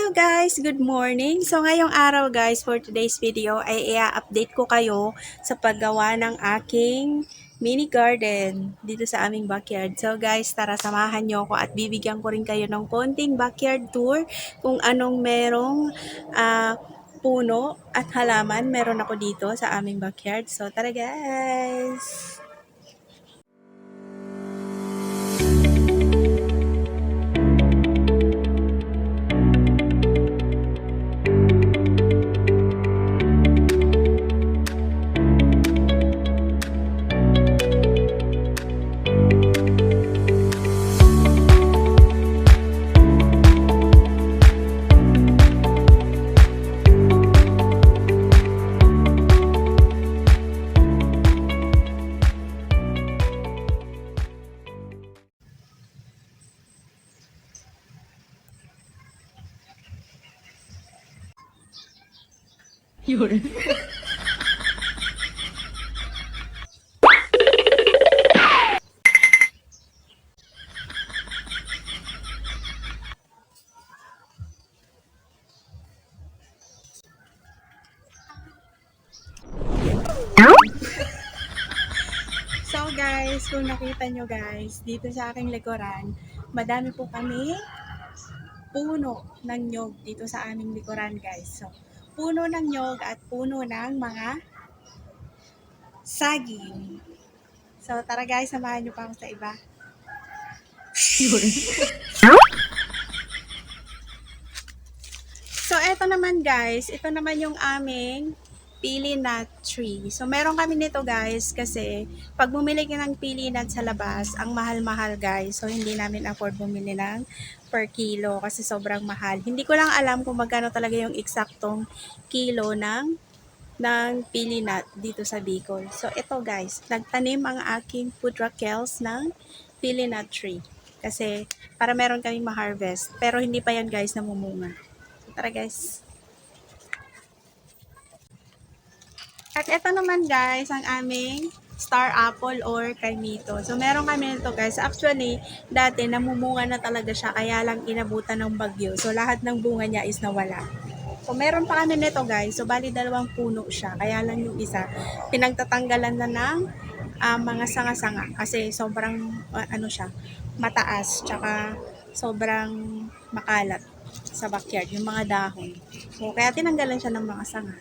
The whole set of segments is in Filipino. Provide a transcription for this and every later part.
Hello guys! Good morning! So ngayong araw guys, for today's video ay i-update ko kayo sa paggawa ng aking mini garden dito sa aming backyard. So guys, tara samahan nyo ako at bibigyan ko rin kayo ng konting backyard tour kung anong merong puno at halaman meron ako dito sa aming backyard. So tara guys! Yun. So guys, kung nakita nyo guys, dito sa aking likuran, madami po kami puno ng nyog dito sa aming likuran guys. So, puno ng nyog at puno ng mga saging. So tara guys, samahan nyo pa ako sa iba. So eto naman guys, ito naman yung aming pili nut tree. So meron kami nito guys kasi pag bumili ka ng pili nut sa labas, ang mahal-mahal guys. So hindi namin afford bumili ng per kilo kasi sobrang mahal. Hindi ko lang alam kung magkano talaga yung eksaktong kilo ng pili nut dito sa Bicol. So ito guys, nagtanim ang aking food Raquels ng pili nut tree. Kasi para meron kaming ma-harvest. Pero hindi pa yan guys namumunga. So, tara guys. At ito naman guys, ang aming star apple or kaimito. So meron kami nito guys. Actually, dati namumunga na talaga siya kaya lang inabutan ng bagyo. So lahat ng bunga niya is nawala. So meron pa kami nito guys. So bali dalawang puno siya. Kaya lang yung isa, pinagtatanggalan na ng mga sanga-sanga. Kasi sobrang ano siya, mataas. Tsaka sobrang makalat sa backyard. Yung mga dahon. So kaya tinanggalan siya ng mga sanga.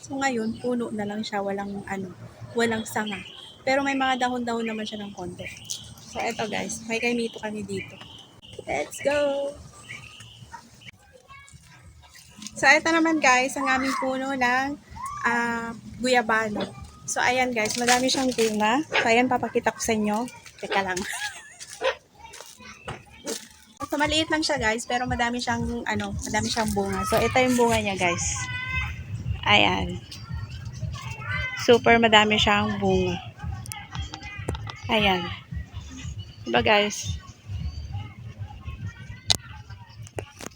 So ngayon, puno na lang siya, walang sanga. Pero may mga dahon-dahon naman siya ng konti. So eto guys, may kaimito kami dito. Let's go! So ito naman guys, ang aming puno ng guyabano. So ayan guys, madami siyang bunga. So ayan, papakita ko sa inyo. Teka lang. So maliit lang siya guys, pero madami siyang bunga. So ito yung bunga niya guys. Ayan. Super madami siyang bunga. Ayan. Diba guys?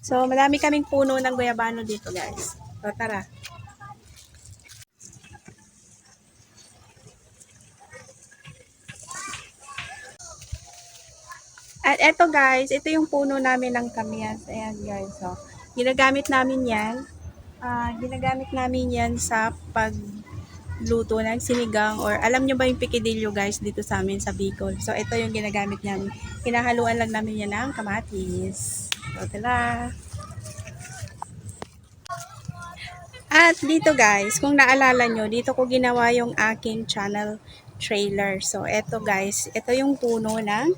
So, madami kaming puno ng guyabano dito guys. So, tara. At eto guys, ito yung puno namin ng kamyas. Ayan guys. So, ginagamit namin yan. Ginagamit namin yan sa pagluto ng sinigang or alam nyo ba yung pikidilyo guys dito sa amin sa Bicol. So, ito yung ginagamit namin. Hinahaluan lang namin yan ng kamatis. So, tara. At dito guys, kung naalala nyo, dito ko ginawa yung aking channel trailer. So, eto guys, ito yung puno ng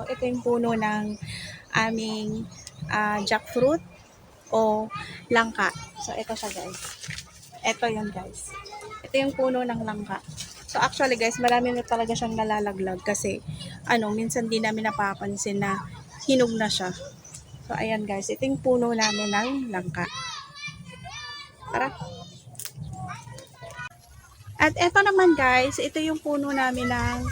ito yung puno ng aming jackfruit o langka. So, ito siya guys. Ito yun guys. Ito yung puno ng langka. So, actually guys, marami na talaga siyang nalalaglag kasi minsan di namin napapansin na hinog na siya. So, ayan guys, ito yung puno namin ng langka. Tara. At eto naman guys, ito yung puno namin ng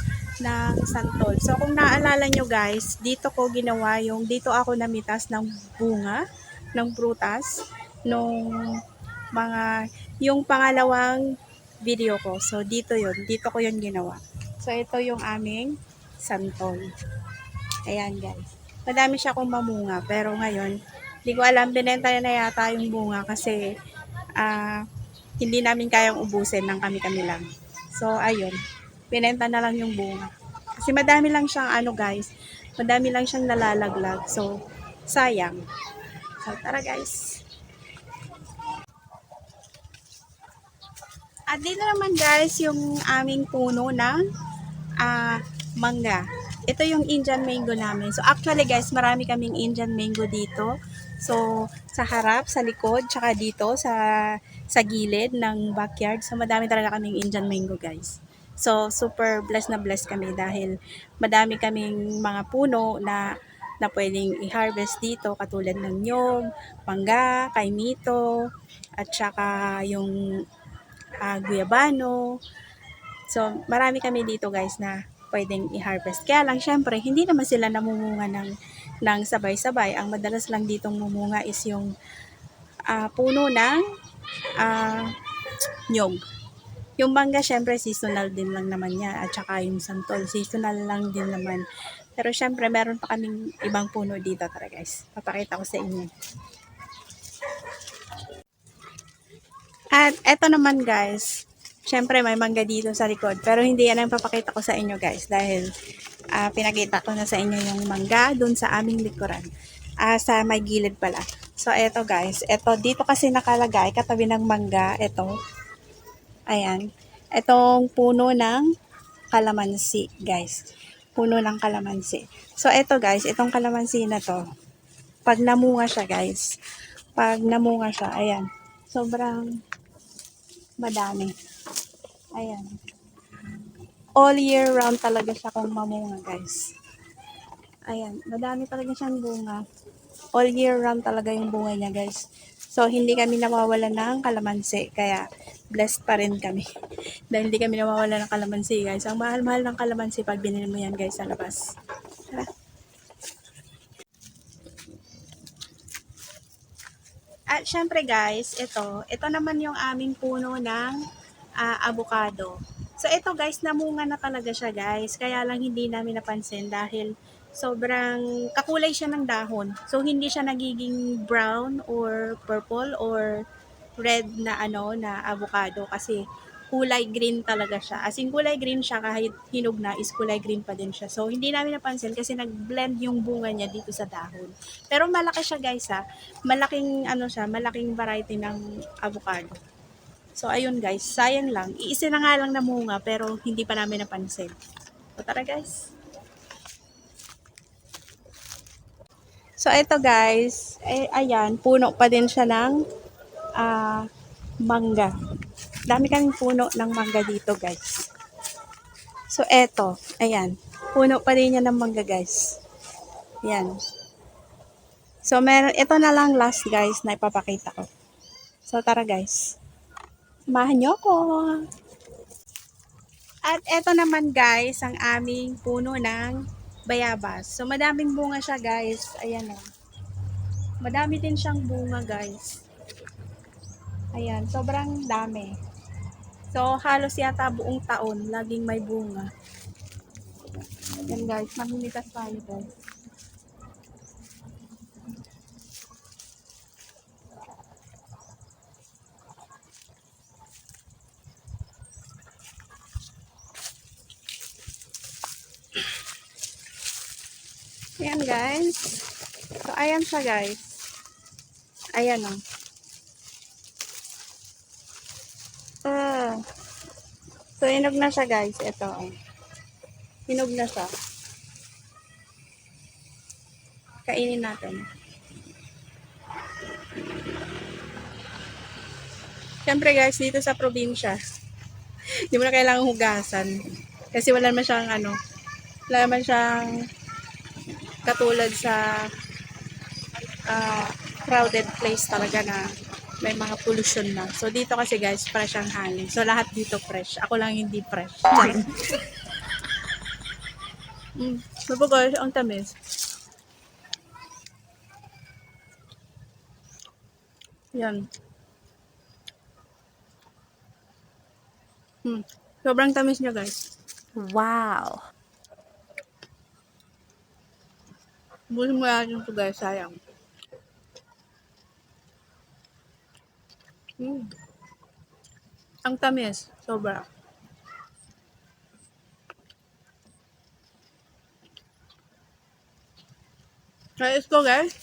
santol. So kung naalala nyo guys, dito ako namitas ng bunga, ng prutas, nung yung pangalawang video ko. So dito ko yun ginawa. So ito yung aming santol. Ayan guys. Madami siya kung mamunga, pero ngayon, Hindi ko alam, binenta na yata yung bunga kasi ah, hindi namin kayang ubusin ng kami-kami lang. So, ayun. Binenta na lang yung bunga. Kasi madami lang siyang ano guys, madami lang siyang nalalaglag. So, sayang. So, tara guys. At dito naman guys, yung aming puno ng mangga. Ito yung Indian mango namin. So actually guys, marami kaming Indian mango dito. So sa harap, sa likod, tsaka dito sa gilid ng backyard. So madami talaga kaming Indian mango guys. So super blessed na blessed kami dahil madami kaming mga puno na pwedeng i-harvest dito katulad ng nyog, mangga, kaimito, at saka yung guyabano. So, marami kami dito guys na pwedeng i-harvest. Kaya lang, syempre, hindi naman sila namumunga ng sabay-sabay. Ang madalas lang ditong mumunga is yung puno ng ah, nyog. Yung mangga, syempre, seasonal din lang naman yan. At saka yung santol, seasonal lang din naman. Pero syempre, meron pa kaming ibang puno dito. Tara guys, papakita ko sa inyo. At eto naman guys, syempre may mangga dito sa likod. Pero hindi yan ang papakita ko sa inyo guys dahil pinakita ko na sa inyo yung mangga dun sa aming likuran. Sa may gilid pala. So eto guys, eto dito kasi nakalagay katabi ng mangga, eto. Ayan. Etong puno ng kalamansi guys. Puno ng kalamansi. So eto guys, itong kalamansi na to. Pag namunga siya guys, pag namunga siya, ayan. Sobrang madami. Ayan. All year round talaga siya kung mamunga, guys. Ayan. Madami talaga siyang bunga. All year round talaga yung bunga niya, guys. So, hindi kami nawawala ng kalamansi. Kaya, blessed pa rin kami. Dahil hindi kami nawawala ng kalamansi, guys. Ang mahal-mahal ng kalamansi pag binili mo yan, guys, sa labas. Tara. At syempre guys, ito naman yung aming puno ng avocado. So ito guys, namunga na talaga siya guys. Kaya lang hindi namin napansin dahil sobrang kakulay siya ng dahon. So hindi siya nagiging brown or purple or red na na avocado kasi kulay green talaga siya. As in kulay green siya kahit hinog na is kulay green pa din siya. So hindi namin napansin kasi nag-blend yung bunga niya dito sa dahon. Pero malaki siya guys ha. Malaking siya, malaking variety ng avocado. So ayun guys, sayang lang. Iisa na nga lang namunga pero hindi pa namin napansin. So tara guys. So ito guys, ayan, puno pa din siya ng mangga. Dami kaming puno ng mangga dito guys. So eto, ayan, puno pa rin yan ng mangga guys. Ayan. So meron, ito na lang last guys na ipapakita ko. So tara guys. Samahan niyo ako. At eto naman guys, ang aming puno ng bayabas. So madaming bunga siya guys. Ayan o. Madami din siyang bunga guys. Ayan, sobrang dami. So halos yata buong taon, laging may bunga. Ayan guys, mamimitas tayo guys. Ayan guys. So ayan siya guys. Ayan o. So hinog na siya guys. Ito o. Hinog na siya. Kainin natin. Siyempre guys, dito sa probinsya, hindi mo na kailangang hugasan. Kasi wala naman siyang wala naman siyang katulad sa crowded place talaga na may mga pollution na. So dito kasi guys, fresh ang hangin. So lahat dito fresh. Ako lang hindi fresh. Sabi guys, ang tamis. Yan. Sobrang tamis niya guys. Wow. Busin mo natin ito guys, sayang. Mm. Ang tamis, sobra. Kaya ito guys,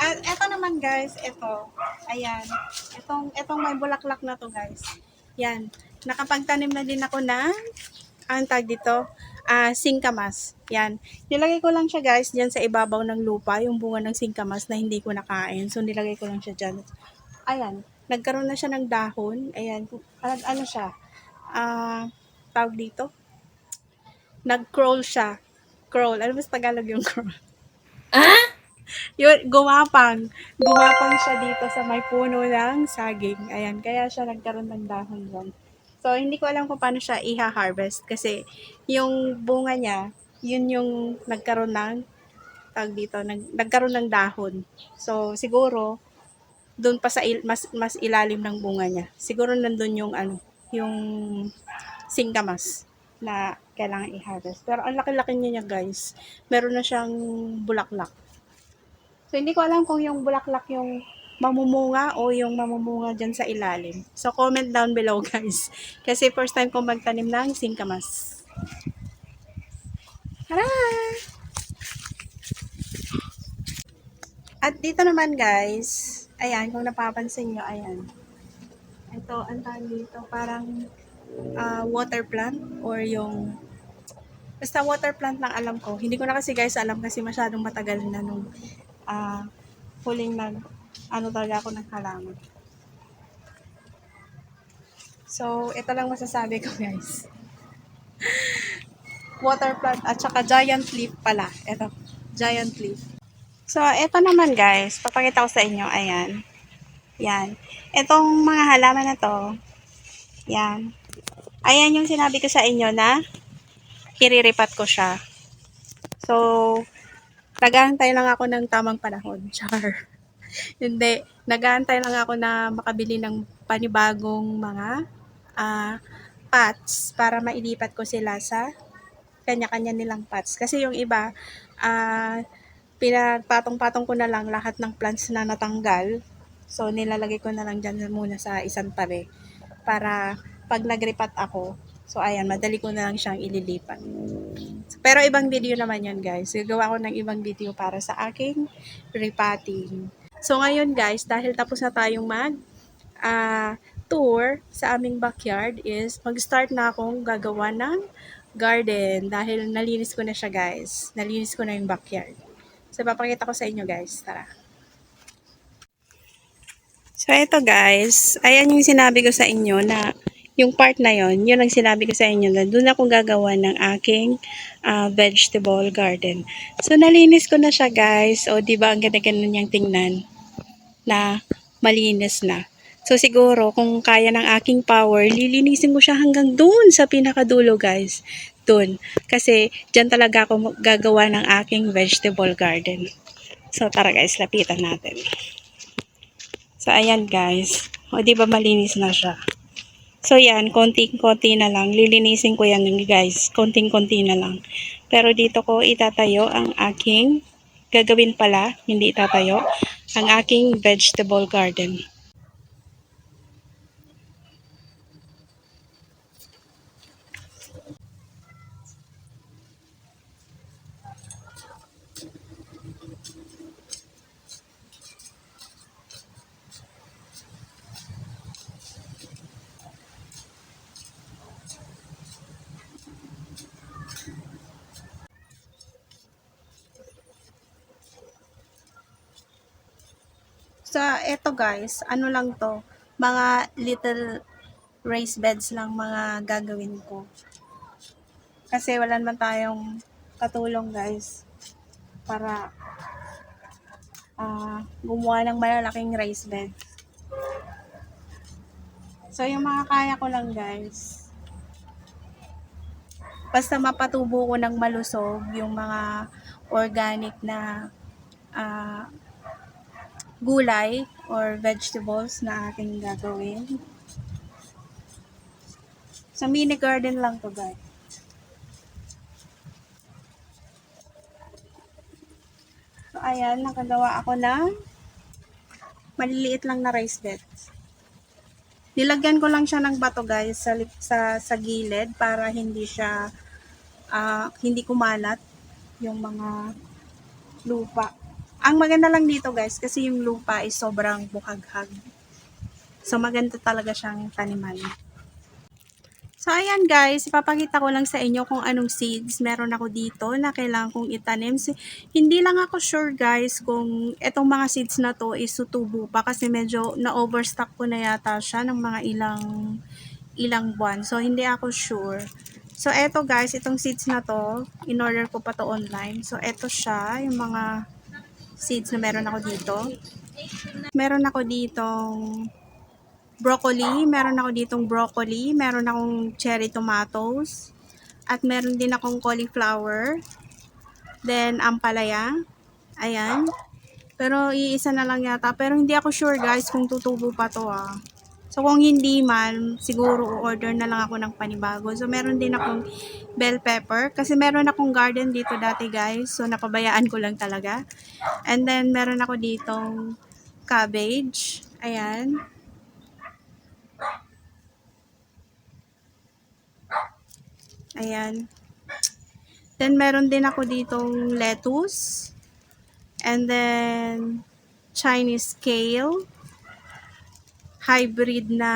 at eto naman guys, eto. Ayan. Etong may bulaklak na to guys. Yan. Nakapagtanim na din ako ng ang tag dito, singkamas. Yan. Nilagay ko lang siya guys diyan sa ibabaw ng lupa, yung bunga ng singkamas na hindi ko nakain. So nilagay ko lang siya diyan. Ayan. Nagkaroon na siya ng dahon. Ayan. Ano siya? Tawag dito? Nag-crawl siya. Crawl. Ano ba sa Tagalog yung crawl? Yun, gumapang. Gumapang siya dito sa may puno ng saging. Ayan, kaya siya nagkaroon ng dahon doon. So, hindi ko alam kung paano siya i-harvest kasi yung bunga niya, yun yung nagkaroon ng tawag dito, nagkaroon ng dahon. So, siguro doon pa sa mas ilalim ng bunga niya. Siguro nandun yung yung singkamas na kailangan i-harvest. Pero ang laki-laki niya guys. Meron na siyang bulaklak. So, hindi ko alam kung yung bulaklak yung mamumunga o yung mamumunga dyan sa ilalim. So, comment down below guys. Kasi first time kong magtanim ng singkamas. Tara! At dito naman guys, ayan, kung napapansin nyo, ayan. Ito, ang tawag dito, parang water plant or yung basta water plant lang alam ko. Hindi ko na kasi guys alam kasi masyadong matagal na nung huling talaga ako ng halaman. So, ito lang masasabi ko guys. Water plant at saka giant leaf pala. Ito, giant leaf. So, ito naman guys, papakita ko sa inyo. Ayan. Yan. Itong mga halaman na to, yan. Ayan yung sinabi ko sa inyo na iriripat ko siya. So, nag-aantay lang ako ng tamang panahon. Char. Hindi. Nag-aantay lang ako na makabili ng panibagong mga pots para mailipat ko sila sa kanya-kanya nilang pots. Kasi yung iba, pinagpatong-patong ko na lang lahat ng plants na natanggal. So, nilalagay ko na lang dyan muna sa isang tabi. Para pag nagripat ako, so ayan, madali ko na lang siyang ililipat. Pero ibang video naman yun guys. Gagawa ko ng ibang video para sa aking repotting. So ngayon guys, dahil tapos na tayong tour sa aming backyard is mag-start na akong gagawa ng garden dahil nalinis ko na siya guys. Nalinis ko na yung backyard. So papakita ko sa inyo guys. Tara. So ito guys, ayan yung sinabi ko sa inyo na yung part na yon, yun ang sinabi ko sa inyo na doon ako gagawa ng aking vegetable garden. So nalinis ko na siya guys. O di ba ang ganda-ganda niyang tingnan na malinis na. So siguro kung kaya ng aking power, lilinisin ko siya hanggang doon sa pinakadulo guys. Doon. Kasi dyan talaga ako gagawa ng aking vegetable garden. So tara guys, lapitan natin. So ayan guys. O di ba malinis na siya. So yan, konting-konti na lang. Lilinisin ko yan guys. Konting-konti na lang. Pero dito ko itatayo ang aking gagawin pala, hindi itatayo, ang aking vegetable garden. So, eto guys, ano lang to, mga little raised beds lang mga gagawin ko. Kasi wala naman tayong katulong guys para gumawa ng malalaking raised bed. So, yung mga kaya ko lang guys, basta mapatubo ko ng malusog yung mga organic na gulay or vegetables na aking gagawin. Sa mini garden lang to guys. ayan, nakagawa ako ng maliliit lang na rice beds. Nilagyan ko lang siya ng bato guys sa gilid para hindi siya hindi kumalat yung mga lupa. Ang maganda lang dito guys kasi yung lupa is sobrang buhaghag. So maganda talaga siyang taniman. So ayan guys, ipapakita ko lang sa inyo kung anong seeds meron ako dito na kailangan kong itanim. Hindi lang ako sure guys kung etong mga seeds na to is tutubo pa kasi medyo na-overstock ko na yata siya ng mga ilang buwan. So hindi ako sure. So eto guys, itong seeds na to, in-order ko pa to online. So eto siya, yung mga seeds na meron ako dito. Meron ako ditong broccoli, meron akong cherry tomatoes, at meron din akong cauliflower, then ampalaya, ayan. Pero iisa na lang yata, pero hindi ako sure guys kung tutubo pa to ah. So kung hindi man, siguro order na lang ako ng panibago. So meron din akong bell pepper, kasi meron akong garden dito dati guys, so napabayaan ko lang talaga. And then meron ako ditong cabbage, ayan. Ayan. Then, meron din ako ditong lettuce. And then, Chinese kale. Hybrid na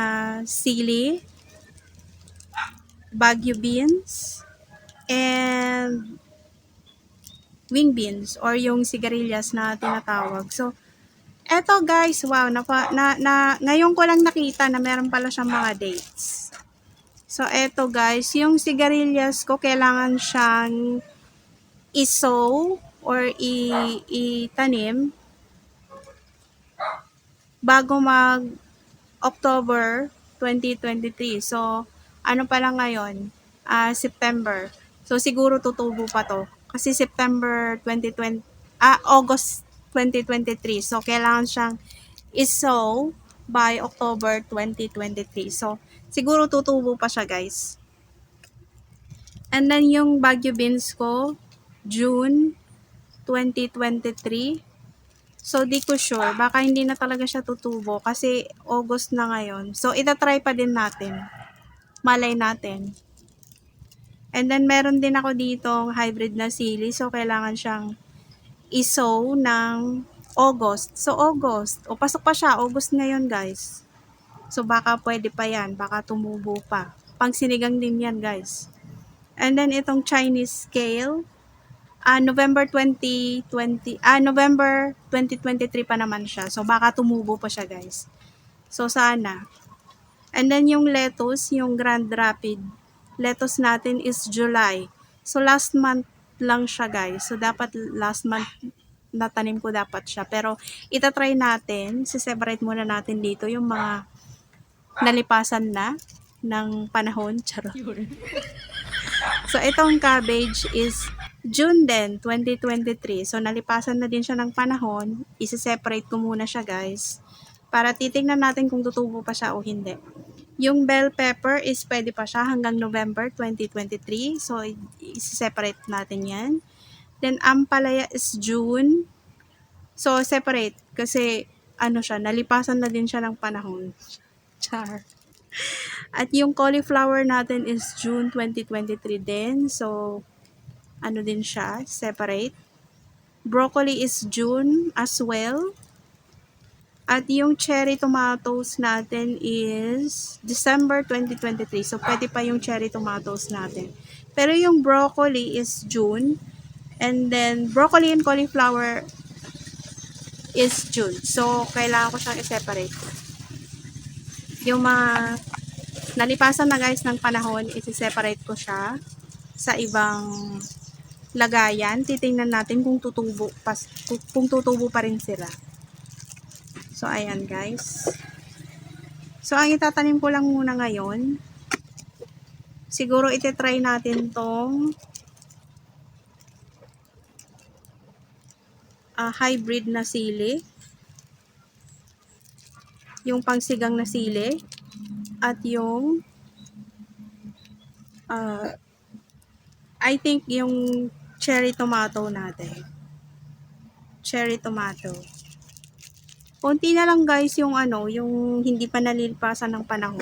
sili. Baguio beans. And, wing beans or yung sigarilyas na tinatawag. So, eto guys, wow, ngayon ko lang nakita na meron pala siyang mga dates. So, eto guys, yung sigarilyas ko, kailangan siyang isow or itanim bago mag October 2023. So, ano pa lang ngayon? September. So, siguro tutubo pa to. Kasi September 2020, August 2023. So, kailangan siyang isow by October 2023. So, siguro tutubo pa siya guys. And then yung Baguio beans ko, June 2023. So, di ko sure. Baka hindi na talaga siya tutubo kasi August na ngayon. So, itatry pa din natin. Malay natin. And then, meron din ako ditong hybrid na sili. So, kailangan siyang isow ng August. So, August. O, pasok pa siya. August ngayon, guys. So, baka pwede pa yan. Baka tumubo pa. Pang sinigang din yan, guys. And then, itong Chinese kale. November 2023 pa naman siya. So, baka tumubo pa siya, guys. So, sana. And then, yung lettuce, yung Grand Rapid, lettuce natin is July. So, last month lang siya, guys. So, dapat last month natanim ko dapat siya. Pero, itatry natin. Siseparate muna natin dito yung mga nalipasan na ng panahon. Charot. So, itong cabbage is June din, 2023. So, nalipasan na din siya ng panahon. Isi-separate ko muna siya, guys. Para titingnan natin kung tutubo pa siya o hindi. Yung bell pepper is pwede pa siya hanggang November 2023. So, isi-separate natin yan. Then, ampalaya is June. So, separate. Kasi, ano siya, nalipasan na din siya ng panahon. Char. At yung cauliflower natin is June 2023 din. So, ano din siya, separate. Broccoli is June as well. At yung cherry tomatoes natin is December 2023. So, pwede pa yung cherry tomatoes natin. Pero yung broccoli is June. And then, broccoli and cauliflower is June. So, kailangan ko siyang i-separate. Yung mga nalipasan na guys ng panahon, i-separate ko siya sa ibang lagayan. Titingnan natin kung tutubo pa rin sila. So, ayan guys. So, ang itatanim ko lang muna ngayon, siguro iti-try natin tong hybrid na sili. Yung pangsigang na sili. At yung I think yung cherry tomato natin. cherry tomato. Konti na lang guys yung yung hindi pa nalilipasan ng panahon.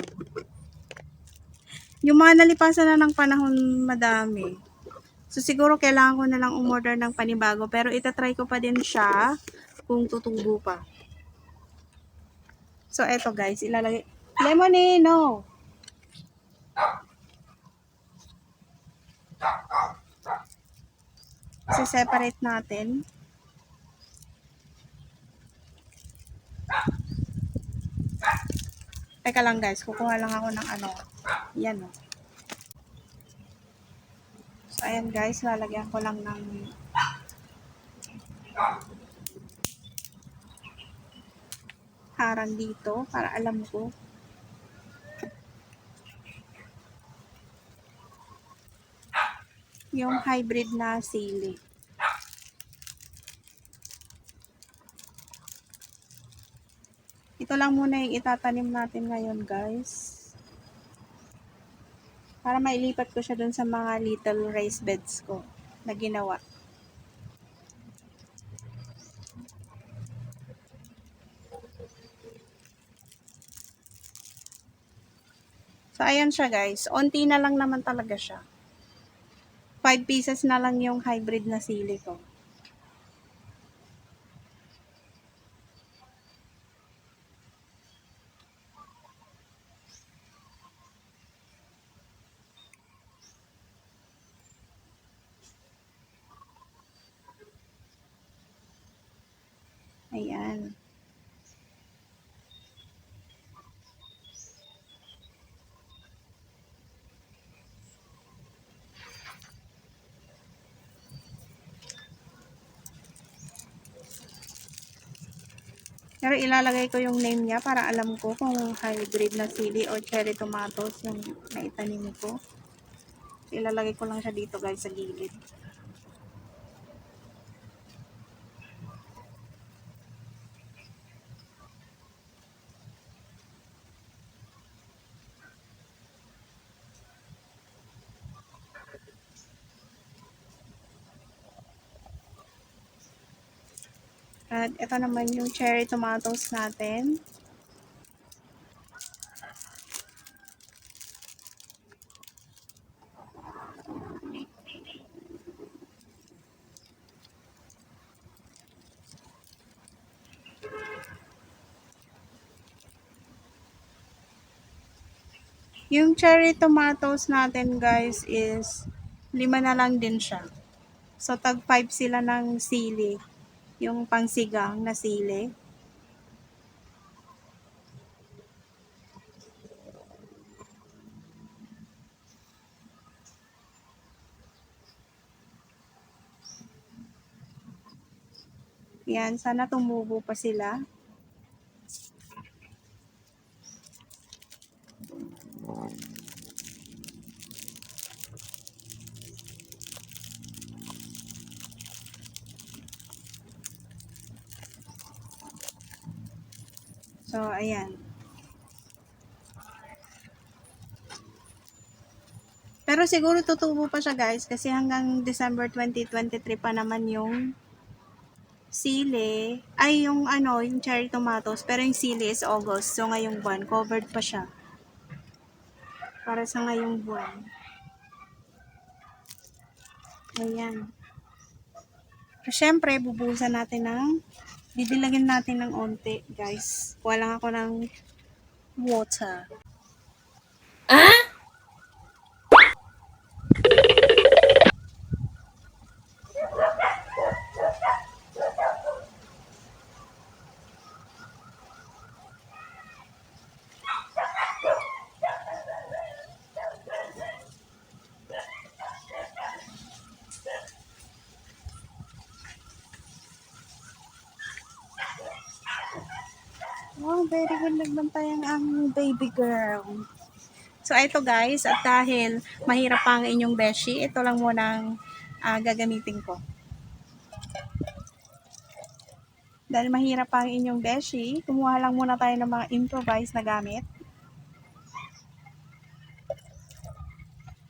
Yung mga nalipasan na ng panahon madami. So siguro kailangan ko na lang umorder ng panibago, pero itatry ko pa din siya kung tutubo pa. So eto guys, ilalagay lemonade, no. Separate natin. Teka lang guys, kukuha lang ako ng yan o. So ayan guys, lalagyan ko lang ng harang dito para alam ko. Yung hybrid na sili. Ito lang muna yung itatanim natin ngayon guys. Para mailipat ko siya dun sa mga little raised beds ko na ginawa. So ayan siya guys. Onti na lang naman talaga siya. 5 pieces na lang yung hybrid na sili ko. Ayan. Pero ilalagay ko yung name niya para alam ko kung hybrid na sili or cherry tomatoes yung naitanim ko. Ilalagay ko lang siya dito guys sa gilid. At ito naman yung cherry tomatoes natin. Yung cherry tomatoes natin guys is 5 na lang din siya. So tag 5 sila ng sili. Yung pangsigang na sili. Yan, sana tumubo pa sila. So, ayan. Pero siguro tutubo pa siya guys kasi hanggang December 2023 pa naman yung sili. Ay, yung yung cherry tomatoes. Pero yung sili is August. So, ngayong buwan, covered pa siya. Para sa ngayong buwan. Ayan. So, syempre, bubuhusan natin didilagin natin ng onte, guys. Kuha lang ako ng water. Ah? Oh, very good nagbantayan ang baby girl. So, ito guys, at dahil mahirap pa ang inyong beshi, ito lang muna ang gagamitin ko. Dahil mahirap pa ang inyong beshi, kumuha lang muna tayo ng mga improvised na gamit.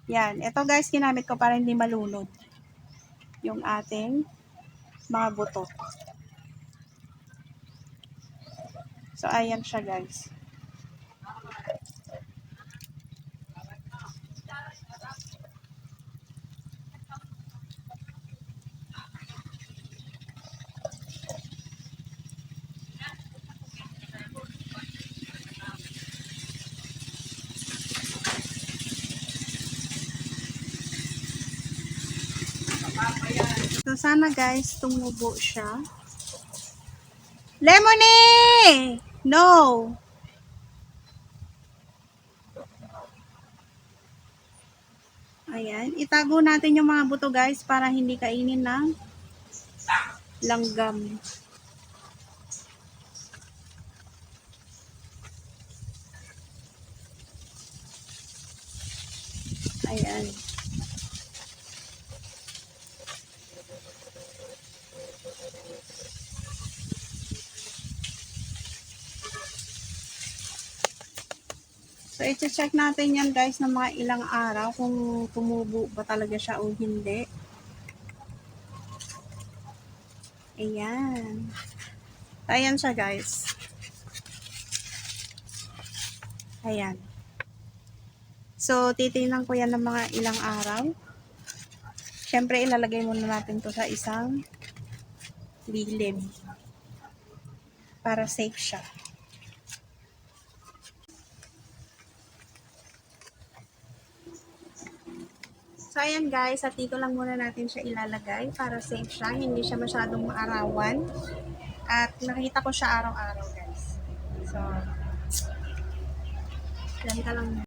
Yan, ito guys, ginamit ko para hindi malunod yung ating mga buto. So, ayan siya guys. So, sana guys, tumubo siya. Lemony! No! Ayan. Itago natin yung mga buto guys para hindi kainin ng langgam. Ayan. So, i-check natin yan guys ng mga ilang araw kung tumubo ba talaga siya o hindi. Ayan. Ayan siya guys. Ayan. So, titingnan ko yan ng mga ilang araw. Siyempre, ilalagay muna natin to sa isang lilim para safe siya. So, ayan guys, at dito lang muna natin siya ilalagay para safe siya. Hindi siya masyadong maarawan. At nakita ko siya araw-araw guys. So, yan ka lang.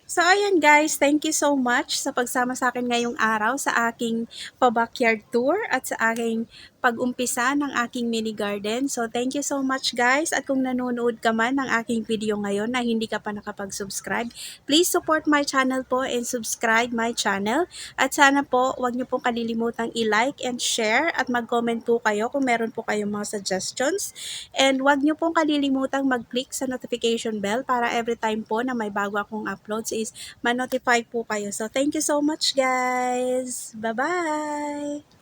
So, ayan guys, thank you so much sa pagsama sa akin ngayong araw sa aking pa-backyard tour at sa aking pag-umpisa ng aking mini garden. So, thank you so much guys. At kung nanonood ka man ng aking video ngayon na hindi ka pa nakapag-subscribe, please support my channel po and subscribe my channel. At sana po, huwag niyo pong kalilimutang i-like and share at mag-comment po kayo kung meron po kayong mga suggestions. And huwag niyo pong kalilimutang mag-click sa notification bell para every time po na may bago akong uploads is ma-notify po kayo. So, thank you so much guys! Bye-bye!